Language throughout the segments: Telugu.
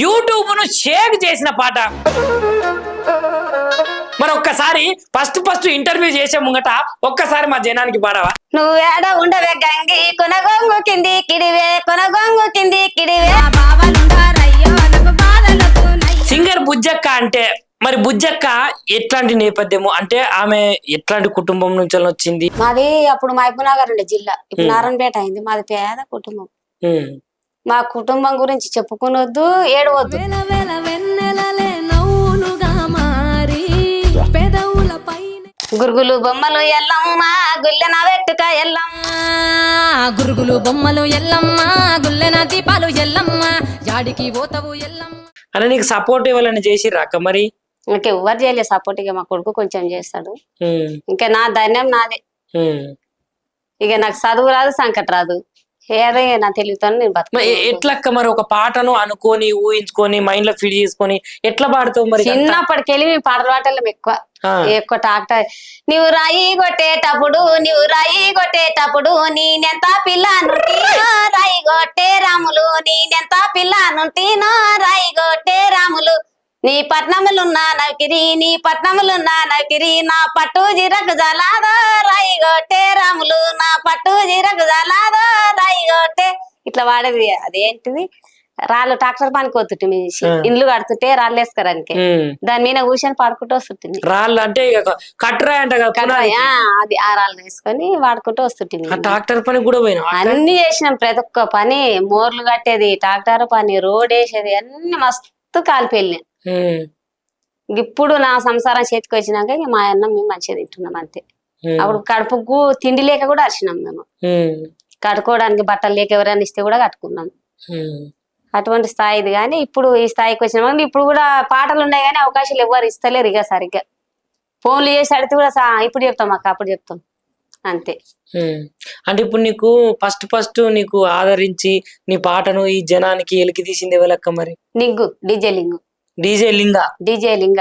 యూట్యూబ్ ను షేక్ చేసిన పాట. మరి ఒక్కసారి ఫస్ట్ ఇంటర్వ్యూ చేసే ముంగట ఒక్కసారి మా జనానికి పాడవా? నువ్వేడ ఉండవే గంగి కొనగొంగు కింది కిడివే కొనగొంగు కింది కిడివే. సింగర్ బుజ్జక్క అంటే మరి బుజ్జక్క ఎట్లాంటి నేపథ్యము అంటే ఆమె ఎట్లాంటి కుటుంబం నుంచి వచ్చింది? మాది అప్పుడు మహబూబ్నగర్ ఉండే జిల్లా, ఇప్పుడు నారాయణపేట అయింది. మాది పేద కుటుంబం. మా కుటుంబం గురించి చెప్పుకునొద్దు, ఏడవద్దు. గురుగులు బొమ్మలు ఎల్లమ్మ గుల్లెన వెట్టుక ఎల్లమ్మ, గురుగులు బొమ్మలు ఎల్లమ్మ గుల్లెన దీపాలు ఎల్లమ్మ, యాడికి పోతావు ఎల్లమ్మ. అని నీకు సపోర్ట్ ఇవ్వాలని చేసి రాక మరి? ఇంకెవ్వరు చేయలేదు సపోర్ట్. ఇక మా కొడుకు కొంచెం చేస్తాడు. ఇంకా నా ధైర్యం నాదే. ఇక నాకు చదువు రాదు, సంకట రాదు, ఏదో నా తెలివితోనే నేను బతుకు. ఎట్లక్క మరి ఒక పాటను అనుకొని ఊహించుకొని మైండ్ లో ఫీల్ చేసుకొని ఎట్లా పాడుతావు మరి? చిన్నప్పటికెళ్ళి మేము పాటలు పాటలేము ఎక్కువ టాక్టర్. నువ్వు రాయి కొట్టేటప్పుడు నేనెంత పిల్లనుంటినో రాయి కొట్టే రాములు, నేనెంత పిల్లనుంటినో రాయి కొట్టే రాములు. నీ పట్నములున్నా నవికిరి నా పట్టు జీరకు జలాదో రాయి కొట్టే రాములు, నా పట్టు జీరకు జలాదో రాయి కొట్టే. ఇట్లా వాడేది. అదేంటిది, రాళ్ళు ట్రాక్టర్ పనికి పోతుంటే ఇండ్లు కడుతుంటే రాళ్ళు వేసుకోరానికి, దాని మీద కూర్చొని పాడుకుంటూ వస్తుంటుంది. రాళ్ళు అంటే కట్టరా అంట అది ఆ రాళ్ళు వేసుకొని వాడుకుంటూ వస్తుంటుంది. ట్రాక్టర్ పని కూడా పోయినా అన్ని చేసినాం, ప్రతి ఒక్క పని. మోర్లు కట్టేది, ట్రాక్టర్ పని, రోడ్ వేసేది, అన్ని మస్తు కాలిపోయి. ఇప్పుడు నా సంసారం చేతికి వచ్చినాక మా అన్నం మేము మంచిగా తింటున్నాం అంతే. అప్పుడు కడుపుకు తిండి లేక కూడా అరిచినాం మేము. కట్టుకోవడానికి బట్టలు లేక ఎవరైనా ఇస్తే కూడా కట్టుకున్నాం. అటువంటి స్థాయిది. కానీ ఇప్పుడు ఈ స్థాయికి వచ్చినాం. ఇప్పుడు కూడా పాటలు ఉన్నాయి కానీ అవకాశాలు ఎవరు ఇస్తలేరు ఇక సరిగ్గా. ఫోన్లు చేసి అడిగితే కూడా ఇప్పుడు చెప్తాం అక్క, అప్పుడు చెప్తాం అంతే. అంటే ఇప్పుడు నీకు ఫస్ట్ నీకు ఆదరించి నీ పాటను ఈ జనానికి ఎలికి తీసింది ఎవరక్క మరి? లింగు, డీజే లింగ.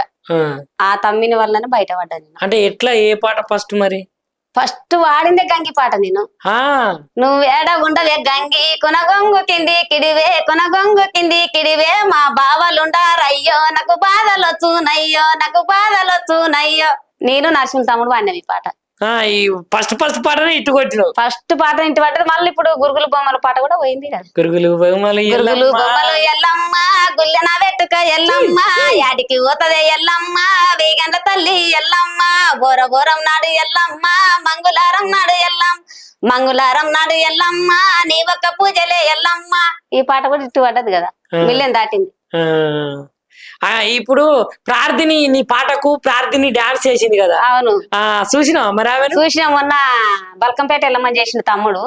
ఆ తమ్మిని వల్లనే బయటపడ్డాను. అంటే ఎట్లా, ఏ పాట ఫస్ట్ మరి? ఫస్ట్ వాడిందే గంగి పాట. నేను నువ్వేడ ఉండవే గంగి కొనగొంగు కింది కిడివే మా బావలుండారయ్యో నాకు బాధలొచ్చునయ్యో. నేను నరసింహ తమ్ముడు వాడినాం ఈ పాట. ఫస్ట్ పాటనే ఇటు కొట్టినావు. ఫస్ట్ పాట ఇంటి పడ్డది. మళ్ళీ ఇప్పుడు గురుగులు బొమ్మల పాట కూడా పోయింది కదా. గురుగులు బొమ్మలు ఎల్లమ్మ గుల్లెన వెట్టుక ఎల్లమ్మ, యాడికి పోతదే ఎల్లమ్మ వేగండ్ల తల్లి ఎల్లమ్మ, బోరం నాడు ఎల్లమ్మ మంగుళారం నాడు ఎల్లమ్మ నీ ఒక్క పూజలే ఎల్లమ్మ. ఈ పాట కూడా ఇటు పడ్డది కదా, మిలియన్ దాటింది. ఇప్పుడు ప్రార్థిని నీ పాటకు ప్రార్థిని డాన్స్ చేసింది కదా. అవును, చూసినా మరి? చూసినా. మొన్న బల్కంపేట వెళ్ళమని చేసిన తమ్ముడు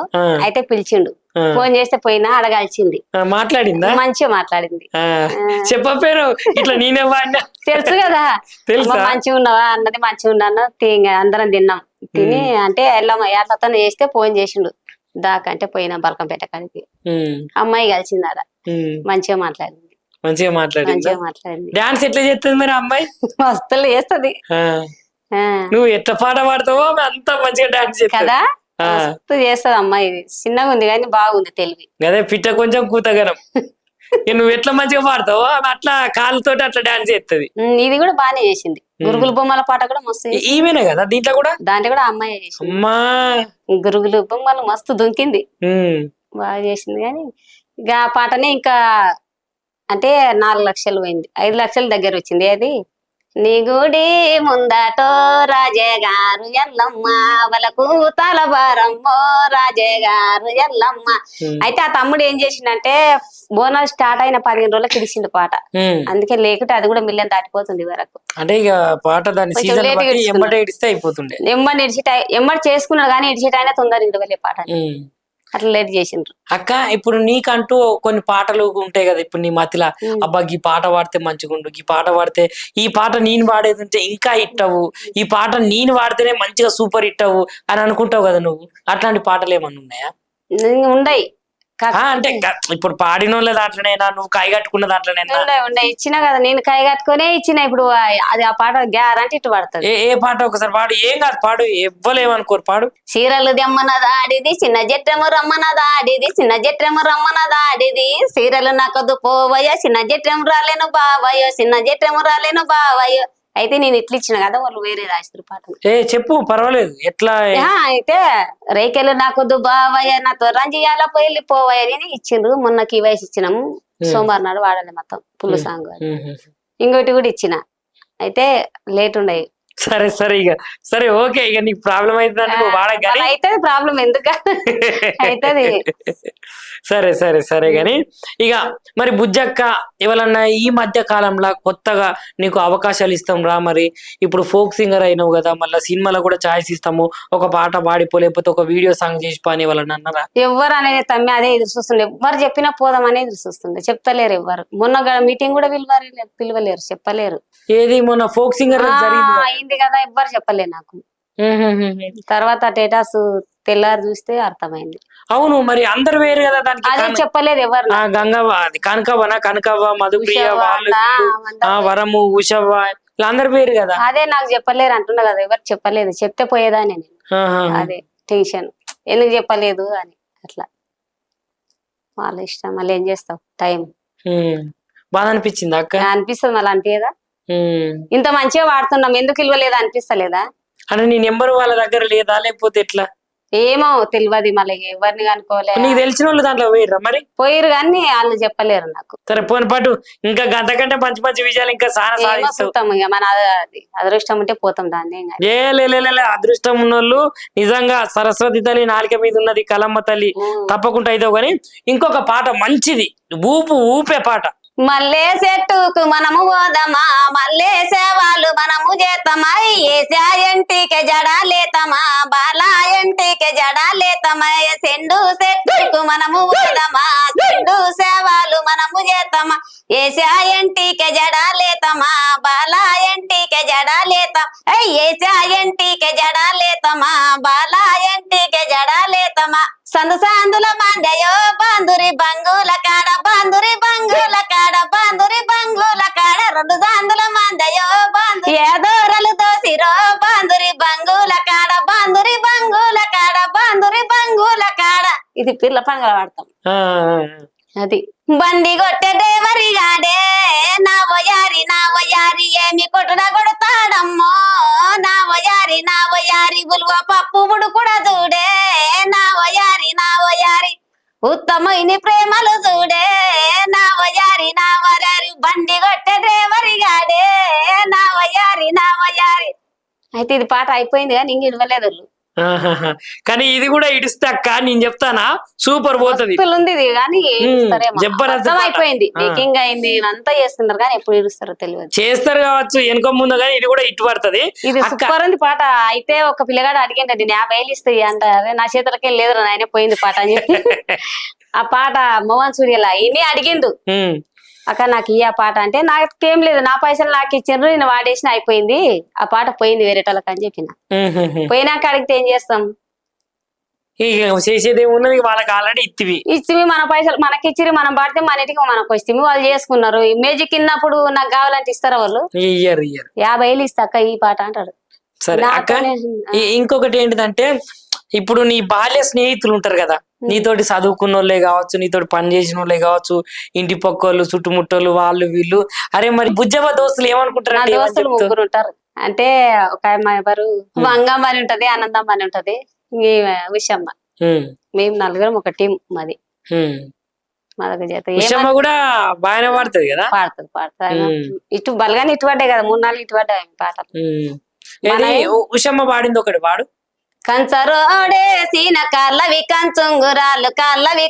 అయితే పిలిచిండు. ఫోన్ చేస్తే పోయినా, అడగాల్చింది. మాట్లాడిందా? మంచిగా మాట్లాడింది. చెప్పారు ఇట్లా నేనే వాడినా తెలుసు కదా. మంచిగా ఉన్నావా అన్నది. మంచిగా ఉన్నాను, అందరం తిన్నాం. తిని అంటే ఎల్లమ్మ చేస్తే ఫోన్ చేసిండు దాకంటే పోయినా బల్కంపేట కాడికి. అమ్మాయి కలిసిందాడ, మంచిగా మాట్లాడింది. మంచిగా మాట్లాడింది. డాన్స్ ఎట్లా చేస్తుంది మరి అమ్మాయి? మస్తు చేస్తుంది. నువ్వు ఎట్లా పాట పాడతావో అంత మంచిగా డాన్స్ కదా. మస్తు చేస్తుంది అమ్మాయి. చిన్నగా ఉంది కానీ బాగుంది తెలివి. అదే పిట్ట కొంచెం కూతగనం. నువ్వు ఎట్లా మంచిగా పాడతావో అట్లా కాళ్ళతోటి అట్లా డాన్స్ చేస్తుంది. ఇది కూడా బాగానే చేసింది. గురుగులు బొమ్మల పాట కూడా మస్తు. ఈమెనే కదా దీంట్లో కూడా? దాంట్లో కూడా అమ్మాయి చేసింది. అమ్మా గురుగులు బొమ్మలు మస్తు దుంకింది, బాగా చేసింది. కానీ ఇక ఆ పాటనే ఇంకా అంటే 4 లక్షలు పోయింది, 5 లక్షల దగ్గర వచ్చింది. అది నీ గుడి ముందటో రాజే గారు ఎల్లమ్మ వలకు తలబారమ్మో రాజే గారు ఎల్లమ్మ. అయితే ఆ తమ్ముడు ఏం చేసిండంటే బోనాలు స్టార్ట్ అయిన 15 రోజులకి ఇడిచిండు పాట. అందుకే లేకుంటే అది కూడా మిలియన్ దాటిపోతుంది వరకు. అంటే ఇక పాట ఎమ్మడి చేసుకున్నాడు కానీ ఇడిచేటైనా తొందర ఇడవలే పాట. అట్లా లేట్ చేసిండ్రు. అక్క ఇప్పుడు నీకంటూ కొన్ని పాటలు ఉంటాయి కదా. ఇప్పుడు నీ మతిలా అబ్బా ఈ పాట పాడితే మంచిగుండు, ఈ పాట పాడితే, ఈ పాట నేను పాడేది ఉంటే ఇంకా హిట్ అవ్వు, ఈ పాట నేను పాడితేనే మంచిగా సూపర్ హిట్ అవ్వు అని అనుకుంటావు కదా నువ్వు. అట్లాంటి పాటలు ఏమన్నా ఉన్నాయా? ఉండయి. అంటే ఇప్పుడు పాడినోళ్ళ దాంట్లోనేనా నువ్వు కై కట్టుకున్న దాంట్లోనేనా? ఉండే ఇచ్చినా కదా, నేను కై కట్టుకునే ఇచ్చిన. ఇప్పుడు అది ఆ పాట గ్యారంటీ ఇటు పడుతుంది. ఏ పాట ఒకసారి పాడు. ఏం కాదు పాడు, ఎవ్వలేమనుకోరు పాడు. చీరలు దెమ్మనదాడిది చిన్న జట్టెము రమ్మనదాడిది, చిన్న జట్టెము రమ్మనదాడిది, చీరలు నాకదు పోవయ్యో, చిన్న జట్టెము రాలేను బావయ్యో, చిన్న జట్టెము రాలేను బావయ్యో. అయితే నేను ఇట్లా ఇచ్చిన కదా, వాళ్ళు వేరే రాసిన పాట. చెప్పు పర్వాలేదు. ఎట్లా అయితే రేకెలు నాకొద్దు బావయ్య, నాతో రంజియాల పోయి పోవయ్య అని ఇచ్చిండ్రు. మొన్నకి వయసు ఇచ్చినాము, సోమవారం నాడు వాడాలి మొత్తం పుల్లు సాంగ్. ఇంకోటి కూడా ఇచ్చిన, అయితే లేట్ ఉండయి. సరే సరే ఇక సరే ఓకే. ఇక నీకు ప్రాబ్లం అవుతుంది వాడగానే అయితే ప్రాబ్లం ఎందుకు అవుతుంది. సరే సరే సరే గాని ఇక మరి బుజ్జక్క ఎవరన్నా ఈ మధ్య కాలంలో కొత్తగా నీకు అవకాశాలు ఇస్తాం రా, మరి ఇప్పుడు ఫోక్ సింగర్ అయినావు కదా, మళ్ళీ సినిమాలో కూడా ఛాయిస్ ఇస్తాము, ఒక పాట పాడిపో లేకపోతే ఒక వీడియో సాంగ్ చేసి పాని వాళ్ళని అన్నారా? ఎవరు అనేది తమ్మి అదే ఎదురు చూస్తుండే, ఎవరు చెప్పినా పోదాం అనేది ఎదురు చూస్తుండే, చెప్తలేరు ఎవ్వరు. మొన్న మీటింగ్ కూడా పిలవలేరు, చెప్పలేరు. ఏది మొన్న ఫోక్ సింగర్ అయింది కదా, ఎవ్వరు చెప్పలే నాకు. తర్వాత టేటాస్ తెల్లారు చూస్తే అర్థమైంది. అవును మరి అందరు వేరు కదా దానికి, అదే చెప్పలేదు ఎవరు. గంగవ్వ, కనకవ్వ, మధుప్రియ, వాళ్ళు వరము, ఉషవ్వ, ఇలా అందరు వేరు కదా. అదే నాకు చెప్పలేరు అంటున్నా కదా, ఎవరు చెప్పలేదు. చెప్తే పోయేదాన్ని నేను. అదే టెన్షన్, ఎందుకు చెప్పలేదు అని. అట్లా వాళ్ళ ఇష్టం, మళ్ళీ ఏం చేస్తావు. టైం బాధ అనిపించింది అక్క? అనిపిస్తుంది మళ్ళీ, అనిపించదా? ఇంత మంచిగా వాడుతున్నాం, ఎందుకు ఇవ్వలేదా అనిపిస్తలేదా? అంటే నీ నెంబర్ వాళ్ళ దగ్గర లేదా లేకపోతే ఎట్లా? ఏమో తెలియదు, మళ్ళీ ఎవరిని కనుకోలే. నీకు తెలిసిన వాళ్ళు దాంట్లో పోయిర్రా మరి? పోయిరు కానీ వాళ్ళు చెప్పలేరు నాకు. సరే పోని పాటు ఇంకా అంతకంటే మంచి మంచి విజయాలు ఇంకా చాలా సాధిస్తాం. ఇక మన అదృష్టం ఉంటే పోతాం, దాన్ని అదృష్టం ఉన్నోళ్ళు నిజంగా సరస్వతి తల్లి నాలిక మీద ఉన్నది, కలమ్మ తల్లి తప్పకుండా అయితే. కానీ ఇంకొక పాట మంచిది, ఊపే పాట. మల్లే చెట్టుకు మనము పోదమా, మల్లే సేవాలు మనము చేతమా, ఏసాయంటికి జడాలేతమా, బాలాయంటికి జడాలేతమా, సెండు చెట్టుకు మనము పోదమా, సెండు సేవాలు మనము చేతమా, ఏసాయంటికి జడాలేతమా, బాలాయంటికి జడాలేతమా, ఏసాయంటికి జడాలేతమా, బాలాయంటికి జడాలేతమా, సందు సందుల మందయో బాందురి బంగుల కాడ, బాందురి బంగుల కాడ, బాందురి బంగుల కాడ, రెండు సందుల మందయో బాందు ఏదోరలు దోసిరో, బాందురి బంగుల కాడ, బాందురి బంగుల కాడ, బాందురి బంగుల కాడ. ఇది పిల్ల పంగల వాడతాం. అది బండి కొట్టే డ్రైవరి గాడే, నా వయారి ఏమి కొట్టుడా కొడతాడమ్మో, నా వయారి బులువ పప్పు బుడు కూడా చూడే, నా వయారి ఉత్తమైన ప్రేమలు చూడే, నా వయారి బండి కొట్టే డ్రైవరి గాడే, నా వయారి. అయితే ఇది పాట అయిపోయింది కానీ ఇంక ఇవ్వలేదు. కానీ ఇది కూడా ఇడిస్తే అక్క నేను చెప్తానా, సూపర్ పోతుంది ఉంది ఇది. కానీ అయిపోయింది, మేకింగ్ అయింది, అంతా చేస్తున్నారు కానీ ఎప్పుడు ఇడుస్తారో తెలియదు. చేస్తారు కావచ్చు వెనుక ముందు, కానీ ఇది కూడా ఇటు పడుతుంది. ఇది సూపర్ ఉంది పాట. అయితే ఒక పిల్లగాడు అడిగిండి, 50,000 ఇస్తాయి అంటారు. నా చేతులకే లేదు, ఆయన పోయింది పాట అని చెప్పి ఆ పాట మోహన్ సూర్యలా ఇన్ని అడిగిండు, అక్క నాకు ఈ ఆ పాట అంటే, నాకేం లేదు, నా పైసలు నాకు ఇచ్చిండ్రు, నేను వాడేసిన అయిపోయింది, ఆ పాట పోయింది వేరేటోళ్ళకి అని చెప్పిన. పోయినాక అడిగితే ఏం చేస్తాం, చేసేది ఏమున్నది, వాళ్ళకి ఆల్రెడీ ఇచ్చివి మన పైసలు మనకి ఇచ్చిరి, మనం పాడితే మన ఇంటికి మనకు వస్తే వాళ్ళు చేసుకున్నారు. మ్యూజిక్ ఇన్నప్పుడు నాకు కావాలంటే ఇస్తారా వాళ్ళు? 50,000 ఇస్తా అక్క ఈ పాట అంటాడు. సరే అక్క, ఇంకొకటి ఏంటిదంటే ఇప్పుడు నీ బాల్య స్నేహితులు ఉంటారు కదా, నీతోటి చదువుకున్న వాళ్ళే కావచ్చు, నీతోటి పని చేసిన వాళ్ళే కావచ్చు, ఇంటి పక్కోళ్ళు చుట్టుముట్టోళ్ళు, వాళ్ళు వీళ్ళు, అరే మరి బుజ్జవ్వ దోస్తులు ఏమనుకుంటారు? దోస్తులు 3 ఉంటారు. అంటే ఒక ఎవరు వంగమ్మ అని ఉంటది, ఆనందమ్మ అని ఉంటది, విషమ్మ. మేము 4 ఒక టీం మాది. మాదొక చేత విషమ్మ కూడా బాగానే పాడుతుంది కదా? పాడుతుంది. ఇటు బలగానే ఇటు పడ్డాయి కదా, 3-4 ఇటు పడ్డాయి పాటలు. ఉషమ్మ పాడింది ఒకటి పాడు. కంచరోడేసిన కళ్ళవి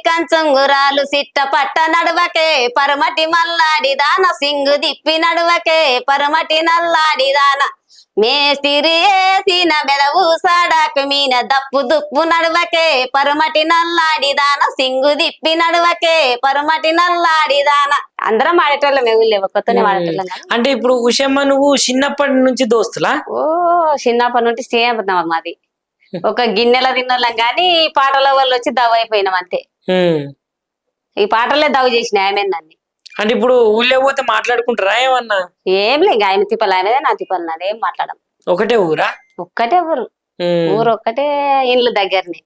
కంచుంగురాలు సిట్ట పట్ట నడువకే పరమటి మల్లాడిదాన, సింగు దిప్పి నడువకే పరమటి నల్లాడిదాన, మేస్తిరి వేసిన బెదవు సాడాకు మీన దప్పు దుప్పు నడువకే పరమటి నల్లాడిదాన, సింగు దిప్పి నడువకే పరమటి నల్లాడిదాన. అందరం ఆడేటోళ్ళం, మేము లేవు కొత్తనే ఆడేటోళ్ళం. అంటే ఇప్పుడు ఉషమ్మ నువ్వు చిన్నప్పటి నుంచి దోస్తులా? ఓ చిన్నప్పటి నుంచి స్నేహితం మాది. ఒక గిన్నెల తిన్నోళ్ళం కానీ పాటల వల్ల వచ్చి దవ్వ అయిపోయినాం అంతే. ఈ పాటలే దవ్వు చేసిన ఆమె నన్ను. అంటే ఇప్పుడు ఊళ్ళో పోతే మాట్లాడుకుంటారా ఏమన్నా? ఏం లే, ఇంకా ఆమె తిప్పలు ఆమెదే, నా తిప్పలు నాదే, ఏం మాట్లాడము. ఒకటే ఊరా? ఒక్కటే ఊరు, ఊరు ఒక్కటే, ఇండ్లు దగ్గరనే.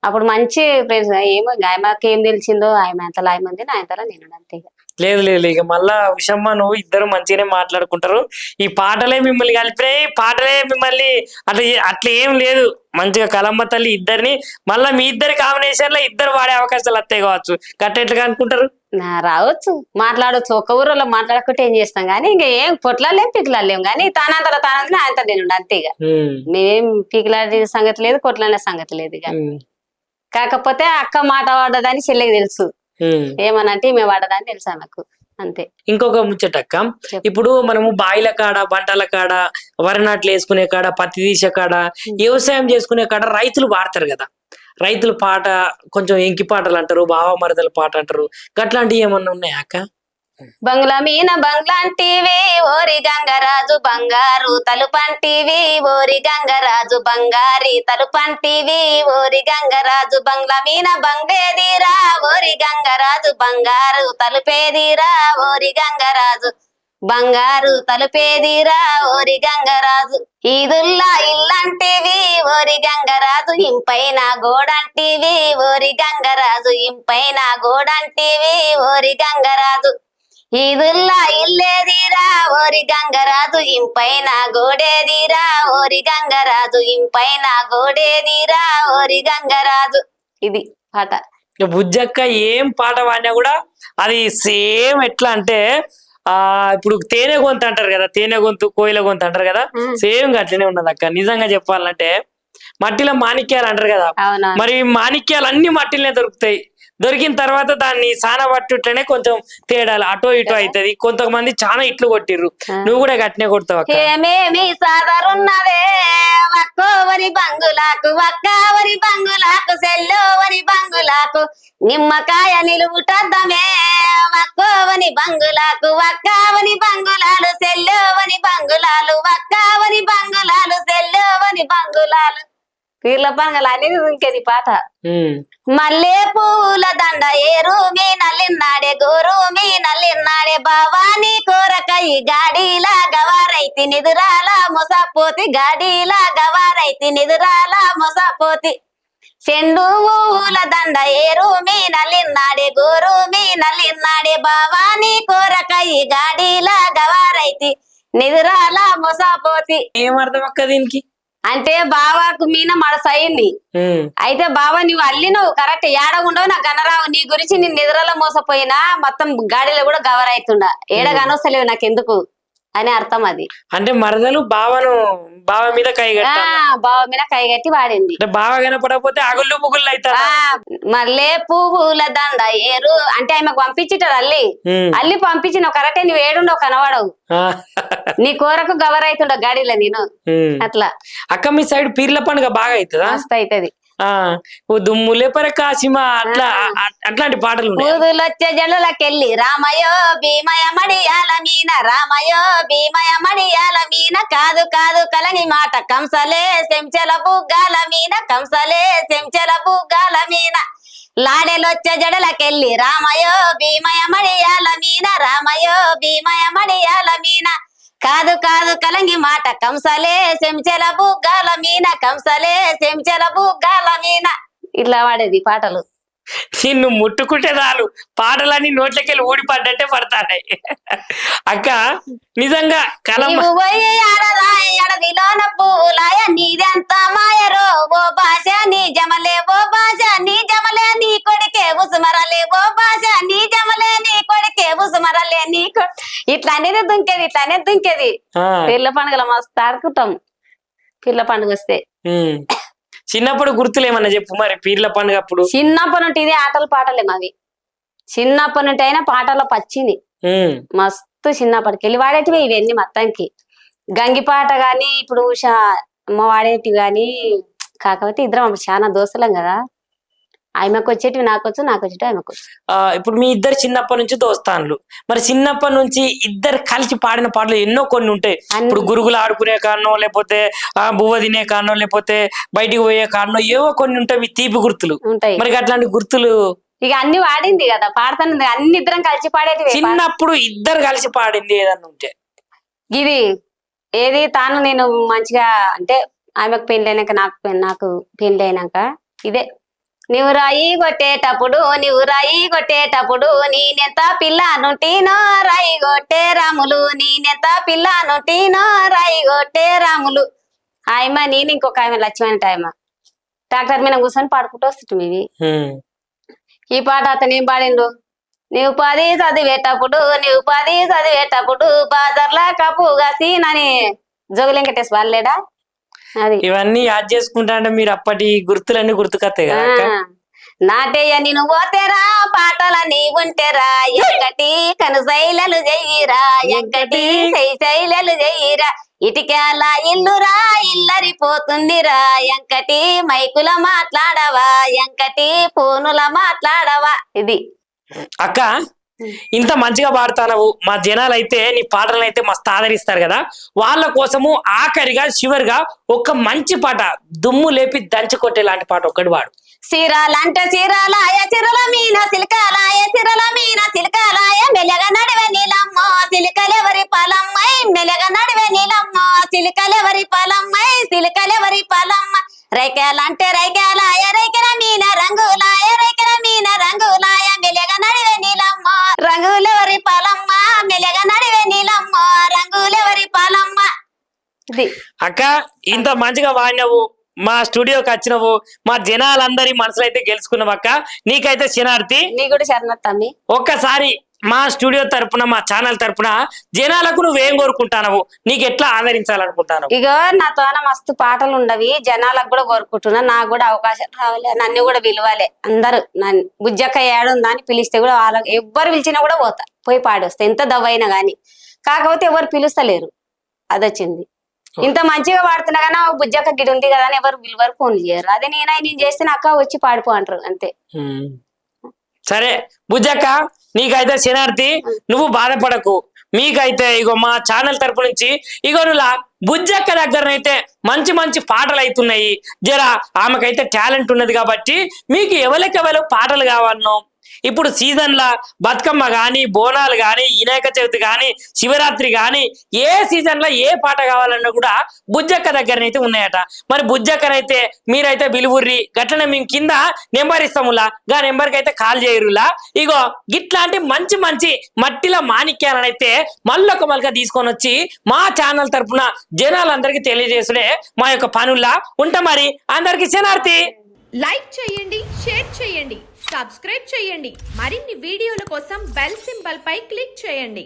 అప్పుడు మంచి ఫ్రెండ్స్. ఏమో ఇంకా ఆయనకి ఏం తెలిసిందో, ఆమె అంతలా ఆమె ఉంది, నా అంతలా నేను అంతే. లేదు లేదు, ఇక మళ్ళా విషమ్మ నువ్వు ఇద్దరు మంచిగానే మాట్లాడుకుంటారు. ఈ పాటలే మిమ్మల్ని కలిపినాయి, పాటలే మిమ్మల్ని అట్లా అట్లా ఏం లేదు. మంచిగా కలమ్మ తల్లి ఇద్దరిని మళ్ళా మీ ఇద్దరి కాంబినేషన్ లో ఇద్దరు వాడే అవకాశాలు వస్తాయి కావచ్చు. కట్టెట్లుగా అనుకుంటారు? రావచ్చు, మాట్లాడవచ్చు. ఒక ఊరిలో మాట్లాడకుంటే ఏం చేస్తాం కానీ ఇంకా ఏం పొట్లాలేం పికిలాలేం కానీ తానంతలో తానంత ఆయనతో నేను అంతే. ఇక మేమేం పీకిలాడే సంగతి లేదు, కొట్లాడే సంగతి లేదు. ఇక కాకపోతే అక్క మాట పడ్డదని చెల్లెకి తెలుసు, ఏమనంటే మేము పడ్డదని తెలుసు ఆమెకు, అంతే. ఇంకొక ముచ్చటక్క, ఇప్పుడు మనము బాయిల కాడ, బంటల కాడ, వరి నాట్లు వేసుకునే కాడ, పత్తి తీసే కాడ, వ్యవసాయం చేసుకునే కాడ రైతులు వాడతారు కదా. రైతుల పాట కొంచెం ఎంకి పాటలు అంటారు, బావ మరదల పాట అంటారు. గట్లాంటివి ఏమన్నా ఉన్నాయా అక్క? బంగ్లా మీన బంగ్లాంటివి ఓరి గంగరాజు బంగారు తలుపంటివి, ఓరి గంగరాజు బంగారి తలుపంటివి, ఓరి గంగరాజు బంగ్లా మీన బంగేదిరా, ఓరి గంగరాజు బంగారు తలుపేదిరా, ఓరి గంగరాజు బంగారు తలుపేదిరా, ఓరి గంగరాజు. ఈదుల్లా ఇల్లంటివి ఓరి గంగరాజు, ఇంపైన గోడంటివి, ఓరి గంగరాజు ఇంపైన గోడంటివి, ఓరి గంగరాజు. ఈదుల్లా ఇల్లేదిరా ఓరి గంగరాజు, ఇంపైన గోడేదిరా, ఓరి గంగరాజు ఇంపైన గోడేదిరా, ఓరి గంగరాజు. ఇది పాట. బుజ్జక్క ఏం పాట పాడినా కూడా అది సేమ్ ఎట్లా అంటే ఇప్పుడు తేనె గొంతు అంటారు కదా, తేనె గొంతు కోయిల గొంతు అంటారు కదా, సేమ్ అట్లనే ఉన్నది అక్క. నిజంగా చెప్పాలంటే మట్టిలో మాణిక్యాలు అంటారు కదా, మరి మాణిక్యాలు అన్ని మట్టిలోనే దొరుకుతాయి. దొరికిన తర్వాత దాన్ని సానబట్టుట్లనే కొంచెం తేడాలు అటో ఇటో అవుతుంది. కొంతమంది చాలా ఇట్లు కొట్టిర్రు, నువ్వు కూడా గట్టినే కొడతావు. ఏమేమి సాదరున్నదే వక్కోవరి బంగులాకు, వక్కావరి బంగులాకు, సెల్లోవరి బంగులాకు, నిమ్మకాయ నిలువుటద్దమే, వక్కోవని బంగులాకు, వక్కావని బంగులాలు, సెల్లోవని బంగులాలు, వక్కావని బంగులాలు, సెల్లోవని బంగులాలు. పీర్ల పంగల అనేది ఇంకేది పాట. మల్లె పూల దండ ఏరు మీ నల్లిన్నాడే, గోరు మీ నల్లిన్నాడే, బావాని కోరకయి గాడిలా గవారైతి నిదురాల మొసపోతి, గాడిలా గవారైతి నిదురాల మొసపోతి. చెండు ఊల దండ ఏరు మీ నల్లిన్నాడే, గోరు మీ నల్లిన్నాడే, బావాని కోరకయి గాడిలా గవారైతి నిదురాల మొసపోతి. ఏమర్థం అక్క దీనికి? అంటే బావాకు మీన మనసయింది. అయితే బావ నువ్వు అల్లినవు కరెక్ట్, ఏడ ఉండవు నాకు గనరావు, నీ గురించి నేను నిద్రలో మోసపోయినా మొత్తం గాడిలో కూడా గవర్ అవుతుండా, ఏడ కనొస్తలేవు నాకెందుకు అని అర్థం. అది అంటే మరదలు బావ మీద బావ మీద కైగట్టి వాడింది. బావ కనపడకపోతే అగుళ్ళు పుగుళ్ళు అవుతారు. మళ్ళీ పువ్వుల దండ ఏరు అంటే ఆమెకు పంపించిటారు, అల్లి పంపించిన కరెక్టే, నువ్వు ఏడుండవు కనవాడవు, నీ కూరకు గవర్ అవుతుండ గాడిలో నేను. అట్లా అక్క మీ సైడ్ పీర్ల పండుగ బాగా అవుతుందా? మస్తు అవుతుంది. దుమ్ములే పరకాశిమా అట్లా అట్లాంటి పాటలు ఊదులొచ్చే జడులకెళ్ళి రామయో భీమయ మడియాల మీన, రామయో భీమయ మడియాల మీన, కాదు కాదు కలని మాట కంసలే చెంచెల బుగ్గాల మీన, కంసలే చెంచెల బుగ్గాల మీన. లాడెలొచ్చే జడలకెళ్ళి రామయో భీమయ మడియాల మీన, రామయో భీమయ మడియాల మీన, కాదు కాదు కలంగి మాట కంసలే చెంచెల బుగ్గాల మీన, కంసలే చెంచెల బుగ్గాల మీన. ఇట్లా వాడేది పాటలు. నిన్ను ముట్టుకుంటే చాలు పాటలన్నీ నోట్లకెళ్ళి ఊడిపడ్డట్టే పడతాయి అక్క. నిజంగా ఎడదిలోన పూలాయ నీదెంత మాయరో, ఓ భాష నీ జమలే, ఓ భాష నీ జమలే, నీ కొడికే ఉసుమరలే, ఓ భాష నీ జమలే, నీ కొడికే ఉసుమరలే, నీ ఇట్లా అనేది దుంకేది, ఇట్లా అనేది దుంకేది. పిల్ల పండుగలు మస్తు ఆడుకుంటాం పిల్ల పండుగ వస్తే. చిన్నప్పుడు గుర్తులు ఏమన్నా చెప్పు మరి పీర్ల పండుగ అప్పుడు? చిన్నప్పటి నుండి ఇదే ఆటలు పాటలే మావి, చిన్నప్పటి నుండి అయినా పాటల్లో పచ్చింది మస్తు. చిన్నప్పటికెళ్ళి వాడేటివి ఇవన్నీ మొత్తానికి. గంగి పాట గాని ఇప్పుడు అమ్మ వాడేటివి గాని, కాకపోతే ఇద్దరం చాలా దోస్తులం కదా, ఆమెకు వచ్చేటివి నాకు వచ్చు, నాకు వచ్చేటివి ఆమెకు వచ్చు. ఇప్పుడు మీ ఇద్దరు చిన్నప్పటి నుంచి దోస్తాన్లు, మరి చిన్నప్పటి నుంచి ఇద్దరు కలిసి పాడిన పాటలు ఎన్నో కొన్ని ఉంటాయి. ఇప్పుడు గురుగులు ఆడుకునే కారణం, లేకపోతే బువ్వ తినే కారణం, లేకపోతే బయటికి పోయే కారణం, ఏవో కొన్ని ఉంటాయి తీపి గుర్తులు ఉంటాయి. మరి అట్లాంటి గుర్తులు ఇక అన్ని వాడింది కదా, పాడుతాను అన్ని ఇద్దరం కలిసి పాడేటివి. చిన్నప్పుడు ఇద్దరు కలిసి పాడింది ఏదన్నా ఉంటే ఇది ఏది తాను నేను మంచిగా అంటే ఆమెకు పెళ్లి అయినాక నాకు పెళ్లి అయినాక ఇదే, నీవు రాయి కొట్టేటప్పుడు నేనెంత పిల్లనుంటినో రాయి కొట్టే రాములు, నేనెంత పిల్లనుంటినో రాయి కొట్టే రాములు. ఆయమ్మ నేను ఇంకొక ఆమె లక్ష్మణ్ ఆయమ్మ ట్రాక్టర్ మీద కూర్చొని పాడుకుంటూ వస్తుంటాం ఇవి. ఈ పాట అతను ఏం పాడిండు, నీవు 10 చదివేటప్పుడు బాజర్లా కప్పుగా సీనని జోగి వెంకటేష్ వాళ్ళేడా అది. ఇవన్నీ యాడ్ చేసుకుంటా అంటే మీరు అప్పటి గుర్తులన్నీ గుర్తుకొస్తాయి కదా అక్క. నాటేయ నేను పోతేరా పాటలని ఉంటేరా, ఎక్కటి కనుసైలలు చెయ్యిరా, ఎక్కటి శైలలు చెయ్యిరా, ఇటికేలా ఇల్లురా ఇల్లరిపోతుందిరా, ఎంకటి మైకుల మాట్లాడవా, ఎంకటి ఫోనుల మాట్లాడవా. ఇది అక్క ఇంత మంచిగా పాడుతానవు, మా జనాలు అయితే నీ పాటలను అయితే మస్తు ఆదరిస్తారు కదా, వాళ్ళ కోసము ఆఖరిగా చివరిగా ఒక మంచి పాట దుమ్ము లేపి దంచి కొట్టే లాంటి పాట ఒక్కటి పాడు. చీరాలంటే చీరాలాయ చిరల మీన సిల్కాలాయ చిరల మీన సిల్కాలాయ మెలగ నడివే నీలమ్మో సిలికలెవరి పాలమ్మై, మెలగ నడివే నీలమ్మో సిలికలెవరి పాలమ్మై, సిలికలెవరి పాలమ్మ. రైకేలంటే రైకేలాయ రైకెల మీన రంగులాయ రైకెల మీన రంగులాయ మెలగ నడివే నీలమ్మో రంగులెవరి పాలమ్మ, మెలగ నడివే నీలమ్మో రంగులెవరి పాలమ్మ. ఇది అక్క ఇంత మంచిగా వాడినవు, మా స్టూడియోకి వచ్చినవు, మా జనాలందరి మనసులో అయితే గెలుచుకున్నావు అక్క. నీకైతే శనార్థి, నీ కూడా శరణత్తమ్మి. ఒక్కసారి మా స్టూడియో తరపున మా ఛానల్ తరపున జనాలకు నువ్వేం కోరుకుంటావు, నీకు ఎట్లా ఆదరించాలనుకుంటాను? ఇగో నాతోన మస్తు పాటలు ఉండవి, జనాలకు కూడా కోరుకుంటున్నా, నాకు కూడా అవకాశం రావాలి, నన్ను కూడా పిలవాలి అందరు. నన్ను బుజ్జక్క ఏడుందా అని పిలిస్తే కూడా వాళ్ళకి ఎవ్వరు పిలిచినా కూడా పోతా, పోయి పాడొస్తా ఎంత దవ్వైనా గాని. కాకపోతే ఎవరు పిలుస్తలేరు, అదొచ్చింది. ఇంత మంచిగా పాడుతున్నా కానీ బుజ్జక్క గిడి ఉంది కదా అని ఎవరు పిలువరు, ఫోన్లు చేయరు. అదే నేను చేస్తే అక్క వచ్చి పాడిపో అంటారు అంతే. సరే బుజ్జక్క నీకైతే శనార్థి, నువ్వు బాధపడకు. మీకైతే ఇగో మా ఛానల్ తరపు నుంచి ఇగో నువ్వు బుజ్జక్క దగ్గరనైతే మంచి మంచి పాటలు అవుతున్నాయి. జరా ఆమెకైతే టాలెంట్ ఉన్నది కాబట్టి మీకు ఎవరికెవరు పాటలు కావాలనో, ఇప్పుడు సీజన్ల బతుకమ్మ గాని, బోనాలు గాని, వినాయక చవితి గాని, శివరాత్రి గాని, ఏ సీజన్ లో ఏ పాట కావాలన్నా కూడా బుజ్జక్క దగ్గరనైతే ఉన్నాయట. మరి బుజ్జక్కనైతే మీరైతే బిలువుర్రి, గట్లనే మేము కింద నెంబర్ ఇస్తాములా, గా నెంబర్కి అయితే కాల్ చేయరులా. ఇగో గిట్లాంటి మంచి మంచి మట్టిల మాణిక్యాలనైతే మళ్ళొక మళ్ళీ తీసుకొని వచ్చి మా ఛానల్ తరపున జనాలందరికీ తెలియజేసుడే మా యొక్క పనుల్లా ఉంటా. మరి అందరికి శనార్థి. లైక్ చేయండి, షేర్ చేయండి, సబ్స్క్రైబ్ చేయండి. మరిన్ని వీడియోల కోసం బెల్ సింబల్ పై క్లిక్ చేయండి.